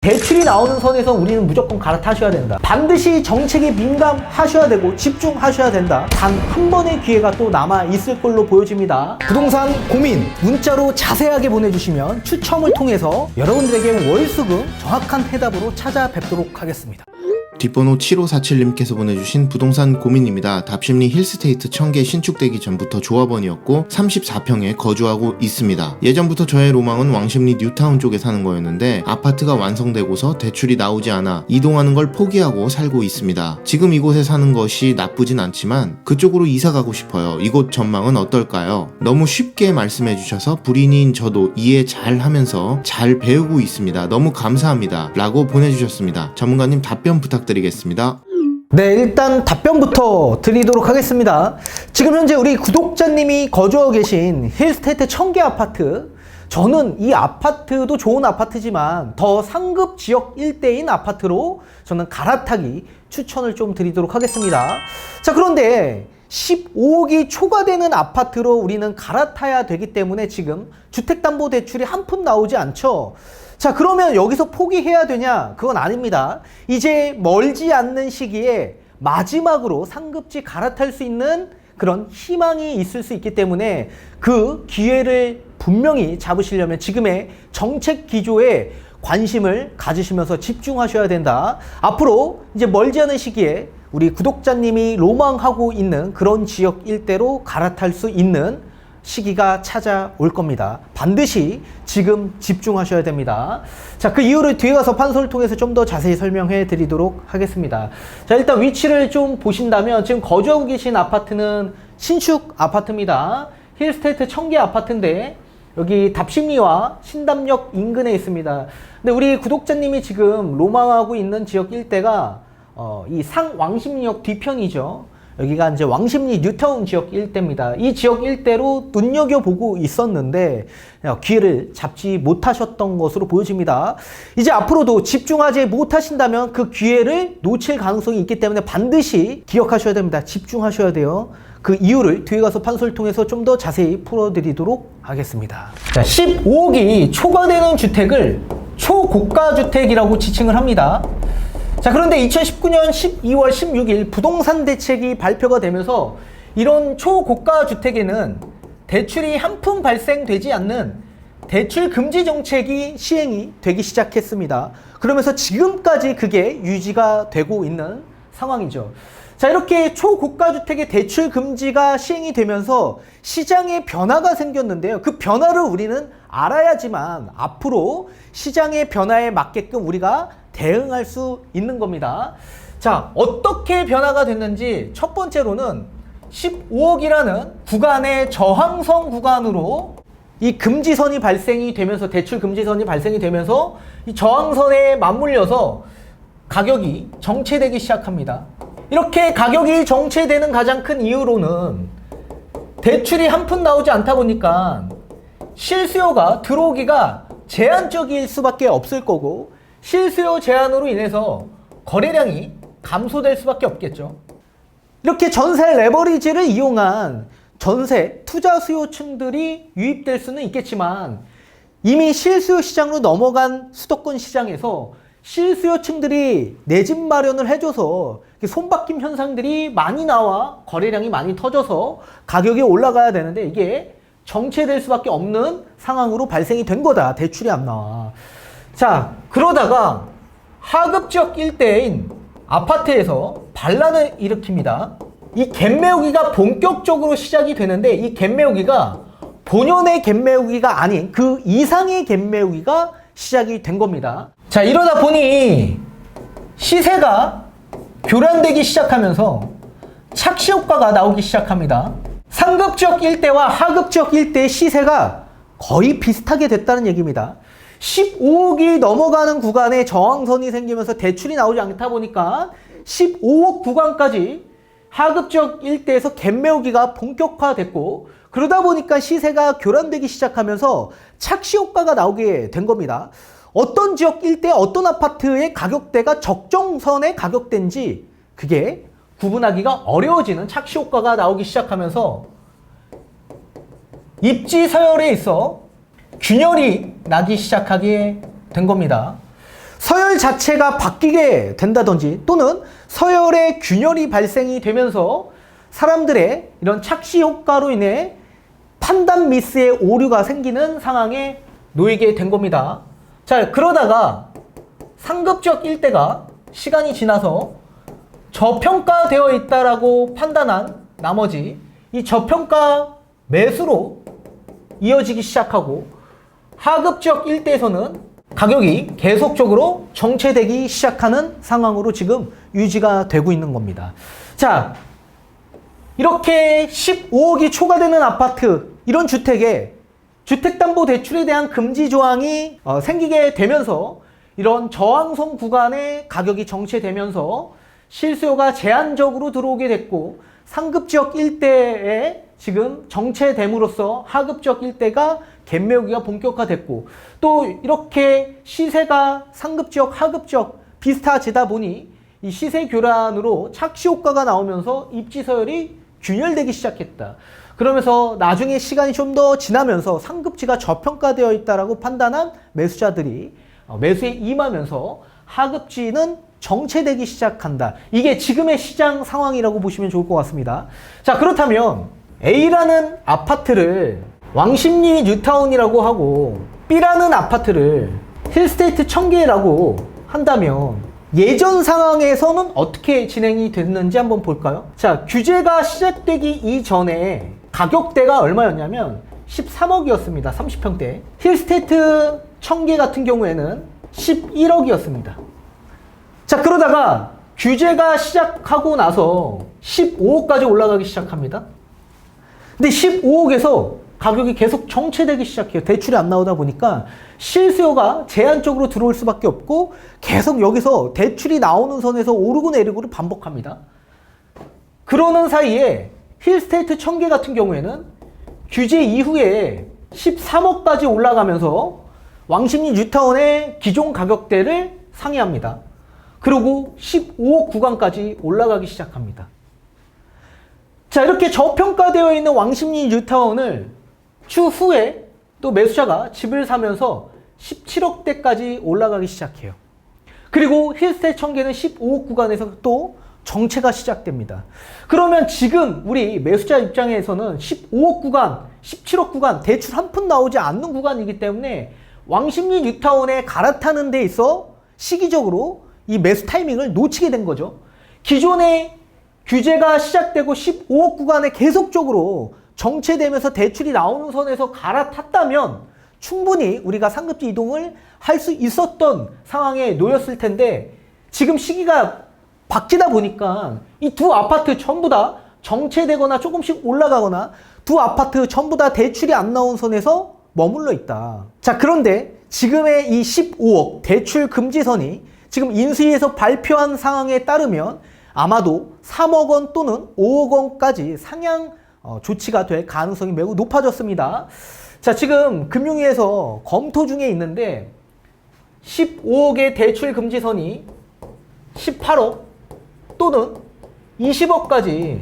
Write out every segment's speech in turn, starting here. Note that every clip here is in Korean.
대출이 나오는 선에서 우리는 무조건 갈아타셔야 된다. 반드시 정책에 민감하셔야 되고 집중하셔야 된다. 단 한 번의 기회가 또 남아 있을 걸로 보여집니다. 부동산 고민 문자로 자세하게 보내주시면 추첨을 통해서 여러분들에게 월수금 정확한 해답으로 찾아뵙도록 하겠습니다. 뒷번호 7547님께서 보내주신 부동산 고민입니다. 답심리 힐스테이트 청계 신축되기 전부터 조합원이었고 34평에 거주하고 있습니다. 예전부터 저의 로망은 왕십리 뉴타운 쪽에 사는 거였는데 아파트가 완성되고서 대출이 나오지 않아 이동하는 걸 포기하고 살고 있습니다. 지금 이곳에 사는 것이 나쁘진 않지만 그쪽으로 이사 가고 싶어요. 이곳 전망은 어떨까요? 너무 쉽게 말씀해 주셔서 불인인 저도 이해 잘 하면서 잘 배우고 있습니다. 너무 감사합니다. 라고 보내주셨습니다. 전문가님 답변 부탁드립니다. 네, 일단 답변부터 드리도록 하겠습니다. 지금 현재 우리 구독자님이 거주하고 계신 힐스테이트 청계 아파트, 저는 이 아파트도 좋은 아파트지만 더 상급 지역 일대인 아파트로 저는 갈아타기 추천을 좀 드리도록 하겠습니다. 자, 그런데 15억이 초과되는 아파트로 우리는 갈아타야 되기 때문에 지금 주택담보대출이 한 푼 나오지 않죠. 자, 그러면 여기서 포기해야 되냐? 그건 아닙니다. 이제 멀지 않는 시기에 마지막으로 상급지 갈아탈 수 있는 그런 희망이 있을 수 있기 때문에 그 기회를 분명히 잡으시려면 지금의 정책 기조에 관심을 가지시면서 집중하셔야 된다. 앞으로 이제 멀지 않은 시기에 우리 구독자님이 로망하고 있는 그런 지역 일대로 갈아탈 수 있는 시기가 찾아올 겁니다. 반드시 지금 집중하셔야 됩니다. 자, 그 이유를 뒤에 가서 판서를 통해서 좀 더 자세히 설명해 드리도록 하겠습니다. 자, 일단 위치를 좀 보신다면 지금 거주하고 계신 아파트는 신축 아파트입니다. 힐스테이트 청계 아파트인데 여기 답심리와 신담역 인근에 있습니다. 근데 우리 구독자님이 지금 로망하고 있는 지역 일대가 이 상왕십리역 뒤편이죠. 여기가 이제 왕십리 뉴타운 지역 일대입니다. 이 지역 일대로 눈여겨보고 있었는데 기회를 잡지 못하셨던 것으로 보여집니다. 이제 앞으로도 집중하지 못하신다면 그 기회를 놓칠 가능성이 있기 때문에 반드시 기억하셔야 됩니다. 집중하셔야 돼요. 그 이유를 뒤에 가서 판서를 통해서 좀 더 자세히 풀어드리도록 하겠습니다. 자, 15억이 초과되는 주택을 초고가 주택이라고 지칭을 합니다. 자, 그런데 2019년 12월 16일 부동산 대책이 발표가 되면서 이런 초고가 주택에는 대출이 한 푼 발생되지 않는 대출 금지 정책이 시행이 되기 시작했습니다. 그러면서 지금까지 그게 유지가 되고 있는 상황이죠. 자, 이렇게 초고가 주택의 대출 금지가 시행이 되면서 시장에 변화가 생겼는데요. 그 변화를 우리는 알아야지만 앞으로 시장의 변화에 맞게끔 우리가 대응할 수 있는 겁니다. 자, 어떻게 변화가 됐는지 첫 번째로는 15억이라는 구간의 저항선 구간으로 이 금지선이 발생이 되면서 대출 금지선이 발생이 되면서 이 저항선에 맞물려서 가격이 정체되기 시작합니다. 이렇게 가격이 정체되는 가장 큰 이유로는 대출이 한 푼 나오지 않다 보니까 실수요가 들어오기가 제한적일 수밖에 없을 거고 실수요 제한으로 인해서 거래량이 감소될 수밖에 없겠죠. 이렇게 전세 레버리지를 이용한 전세 투자 수요층들이 유입될 수는 있겠지만 이미 실수요 시장으로 넘어간 수도권 시장에서 실수요층들이 내 집 마련을 해줘서 손바뀜 현상들이 많이 나와 거래량이 많이 터져서 가격이 올라가야 되는데 이게 정체될 수밖에 없는 상황으로 발생이 된 거다. 대출이 안 나와. 자, 그러다가 하급 지역 일대인 아파트에서 반란을 일으킵니다. 이 갭매우기가 본격적으로 시작이 되는데 이 갭매우기가 본연의 갭매우기가 아닌 그 이상의 갭매우기가 시작이 된 겁니다. 자, 이러다 보니 시세가 교란되기 시작하면서 착시 효과가 나오기 시작합니다. 상급 지역 일대와 하급 지역 일대의 시세가 거의 비슷하게 됐다는 얘기입니다. 15억이 넘어가는 구간에 저항선이 생기면서 대출이 나오지 않다 보니까 15억 구간까지 하급 지역 일대에서 갭매우기가 본격화됐고 그러다 보니까 시세가 교란되기 시작하면서 착시 효과가 나오게 된 겁니다. 어떤 지역 일대 어떤 아파트의 가격대가 적정선의 가격대인지 그게 구분하기가 어려워지는 착시 효과가 나오기 시작하면서 입지 서열에 있어 균열이 나기 시작하게 된 겁니다. 서열 자체가 바뀌게 된다든지 또는 서열의 균열이 발생이 되면서 사람들의 이런 착시 효과로 인해 판단 미스의 오류가 생기는 상황에 놓이게 된 겁니다. 자, 그러다가 상급지역 일대가 시간이 지나서 저평가되어 있다라고 판단한 나머지 이 저평가 매수로 이어지기 시작하고 하급지역 일대에서는 가격이 계속적으로 정체되기 시작하는 상황으로 지금 유지가 되고 있는 겁니다. 자, 이렇게 15억이 초과되는 아파트, 이런 주택에 주택담보대출에 대한 금지 조항이 생기게 되면서 이런 저항선 구간의 가격이 정체되면서 실수요가 제한적으로 들어오게 됐고 상급지역 일대에 지금 정체됨으로써 하급지역 일대가 갭매우기가 본격화됐고 또 이렇게 시세가 상급지역, 하급지역 비슷해지다 보니 이 시세 교란으로 착시 효과가 나오면서 입지 서열이 균열되기 시작했다. 그러면서 나중에 시간이 좀 더 지나면서 상급지가 저평가되어 있다라고 판단한 매수자들이 매수에 임하면서 하급지는 정체되기 시작한다. 이게 지금의 시장 상황이라고 보시면 좋을 것 같습니다. 자, 그렇다면 A라는 아파트를 왕십리 뉴타운이라고 하고 B라는 아파트를 힐스테이트 청계라고 한다면 예전 상황에서는 어떻게 진행이 됐는지 한번 볼까요? 자, 규제가 시작되기 이전에 가격대가 얼마였냐면 13억이었습니다. 30평대. 힐스테이트 청계 같은 경우에는 11억이었습니다. 자, 그러다가 규제가 시작하고 나서 15억까지 올라가기 시작합니다. 근데 15억에서 가격이 계속 정체되기 시작해요. 대출이 안 나오다 보니까 실수요가 제한적으로 들어올 수밖에 없고 계속 여기서 대출이 나오는 선에서 오르고 내리고를 반복합니다. 그러는 사이에 힐스테이트 청계 같은 경우에는 규제 이후에 13억까지 올라가면서 왕십리 뉴타운의 기존 가격대를 상회합니다. 그리고 15억 구간까지 올라가기 시작합니다. 자, 이렇게 저평가되어 있는 왕십리 뉴타운을 추후에 또 매수자가 집을 사면서 17억대까지 올라가기 시작해요. 그리고 힐스테이트 청계는 15억 구간에서 또 정체가 시작됩니다. 그러면 지금 우리 매수자 입장에서는 15억 구간, 17억 구간 대출 한 푼 나오지 않는 구간이기 때문에 왕십리 뉴타운에 갈아타는 데 있어 시기적으로 이 매수 타이밍을 놓치게 된 거죠. 기존에 규제가 시작되고 15억 구간에 계속적으로 정체되면서 대출이 나오는 선에서 갈아탔다면 충분히 우리가 상급지 이동을 할 수 있었던 상황에 놓였을 텐데 지금 시기가 바뀌다 보니까 이 두 아파트 전부 다 정체되거나 조금씩 올라가거나 두 아파트 전부 다 대출이 안 나온 선에서 머물러 있다. 자, 그런데 지금의 이 15억 대출 금지선이 지금 인수위에서 발표한 상황에 따르면 아마도 3억 원 또는 5억 원까지 상향 조치가 될 가능성이 매우 높아졌습니다. 자, 지금 금융위에서 검토 중에 있는데 15억의 대출 금지선이 18억 또는 20억까지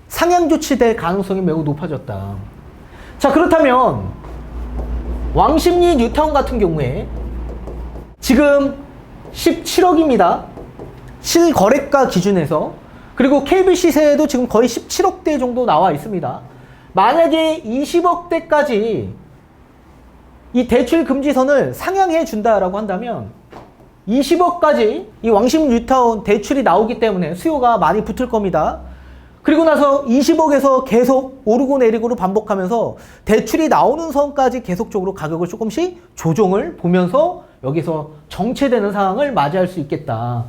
상향 조치될 가능성이 매우 높아졌다. 자, 그렇다면 왕십리 뉴타운 같은 경우에 지금 17억입니다. 실거래가 기준에서. 그리고 KB 시세에도 지금 거의 17억대 정도 나와 있습니다. 만약에 20억대까지 이 대출 금지선을 상향해 준다라고 한다면 20억까지 이 왕십리 뉴타운 대출이 나오기 때문에 수요가 많이 붙을 겁니다. 그리고 나서 20억에서 계속 오르고 내리고를 반복하면서 대출이 나오는 선까지 계속적으로 가격을 조금씩 조정을 보면서 여기서 정체되는 상황을 맞이할 수 있겠다.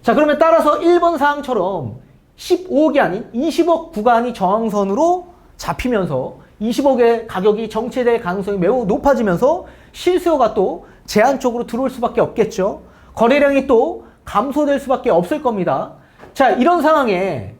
자, 그러면 따라서 1번 사항처럼 15억이 아닌 20억 구간이 저항선으로 잡히면서 20억의 가격이 정체될 가능성이 매우 높아지면서 실수요가 또 제한적으로 들어올 수밖에 없겠죠. 거래량이 또 감소될 수밖에 없을 겁니다. 자, 이런 상황에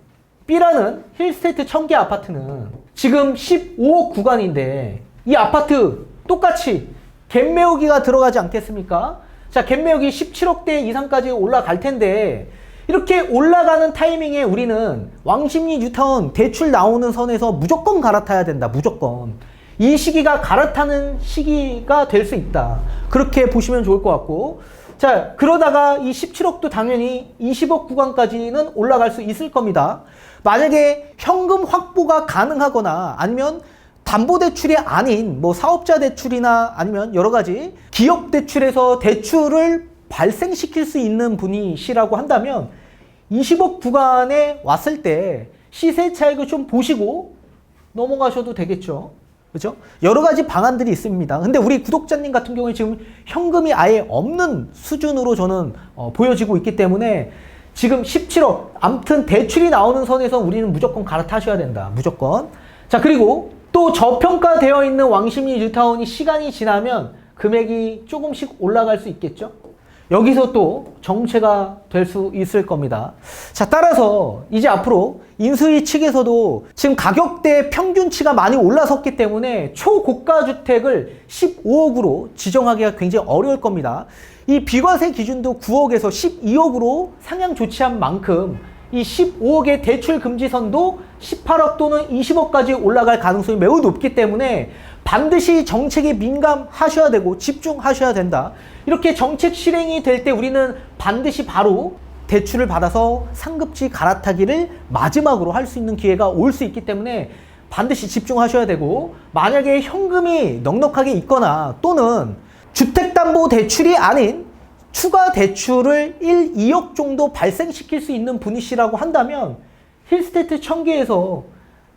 B라는 힐스테이트 청계 아파트는 지금 15억 구간인데 이 아파트 똑같이 갭매우기가 들어가지 않겠습니까? 자, 갭매우기 17억대 이상까지 올라갈 텐데 이렇게 올라가는 타이밍에 우리는 왕십리 뉴타운 대출 나오는 선에서 무조건 갈아타야 된다. 무조건. 이 시기가 갈아타는 시기가 될 수 있다. 그렇게 보시면 좋을 것 같고, 자, 그러다가 이 17억도 당연히 20억 구간까지는 올라갈 수 있을 겁니다. 만약에 현금 확보가 가능하거나 아니면 담보대출이 아닌 뭐 사업자 대출이나 아니면 여러 가지 기업 대출에서 대출을 발생시킬 수 있는 분이시라고 한다면 20억 구간에 왔을 때 시세 차익을 좀 보시고 넘어가셔도 되겠죠. 그죠? 여러 가지 방안들이 있습니다. 근데 우리 구독자님 같은 경우에 지금 현금이 아예 없는 수준으로 저는 보여지고 있기 때문에 지금 17억, 아무튼 대출이 나오는 선에서 우리는 무조건 갈아타셔야 된다. 무조건. 자, 그리고 또 저평가되어 있는 왕십리 뉴타운이 시간이 지나면 금액이 조금씩 올라갈 수 있겠죠? 여기서 또 정체가 될 수 있을 겁니다. 자, 따라서 이제 앞으로 인수위 측에서도 지금 가격대 평균치가 많이 올라섰기 때문에 초고가 주택을 15억으로 지정하기가 굉장히 어려울 겁니다. 이 비과세 기준도 9억에서 12억으로 상향 조치한 만큼 이 15억의 대출 금지선도 18억 또는 20억까지 올라갈 가능성이 매우 높기 때문에 반드시 정책에 민감하셔야 되고 집중하셔야 된다. 이렇게 정책 실행이 될 때 우리는 반드시 바로 대출을 받아서 상급지 갈아타기를 마지막으로 할 수 있는 기회가 올 수 있기 때문에 반드시 집중하셔야 되고, 만약에 현금이 넉넉하게 있거나 또는 주택담보대출이 아닌 추가 대출을 1, 2억 정도 발생시킬 수 있는 분이시라고 한다면 힐스테이트 청계에서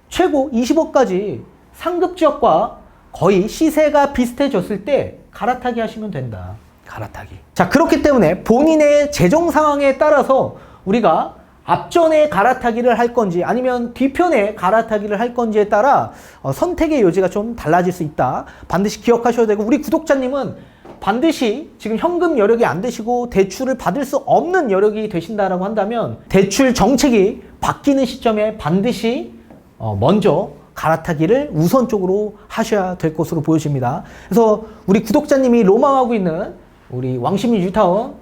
최고 20억까지 상급지역과 거의 시세가 비슷해졌을 때 갈아타기 하시면 된다. 갈아타기. 자, 그렇기 때문에 본인의 재정 상황에 따라서 우리가 앞전에 갈아타기를 할 건지 아니면 뒤편에 갈아타기를 할 건지에 따라 선택의 여지가 좀 달라질 수 있다. 반드시 기억하셔야 되고, 우리 구독자님은 반드시 지금 현금 여력이 안 되시고 대출을 받을 수 없는 여력이 되신다라고 한다면 대출 정책이 바뀌는 시점에 반드시 먼저 갈아타기를 우선적으로 하셔야 될 것으로 보여집니다. 그래서 우리 구독자님이 로망하고 있는 우리 왕십리 뉴타운,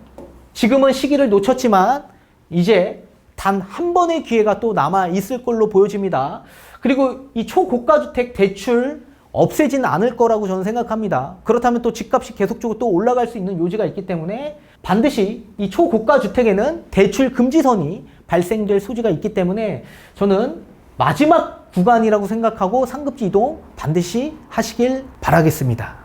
지금은 시기를 놓쳤지만 이제 단 한 번의 기회가 또 남아 있을 걸로 보여집니다. 그리고 이 초고가 주택 대출 없애지는 않을 거라고 저는 생각합니다. 그렇다면 또 집값이 계속적으로 또 올라갈 수 있는 요지가 있기 때문에 반드시 이 초고가 주택에는 대출 금지선이 발생될 소지가 있기 때문에 저는 마지막 구간이라고 생각하고 상급지 이동 반드시 하시길 바라겠습니다.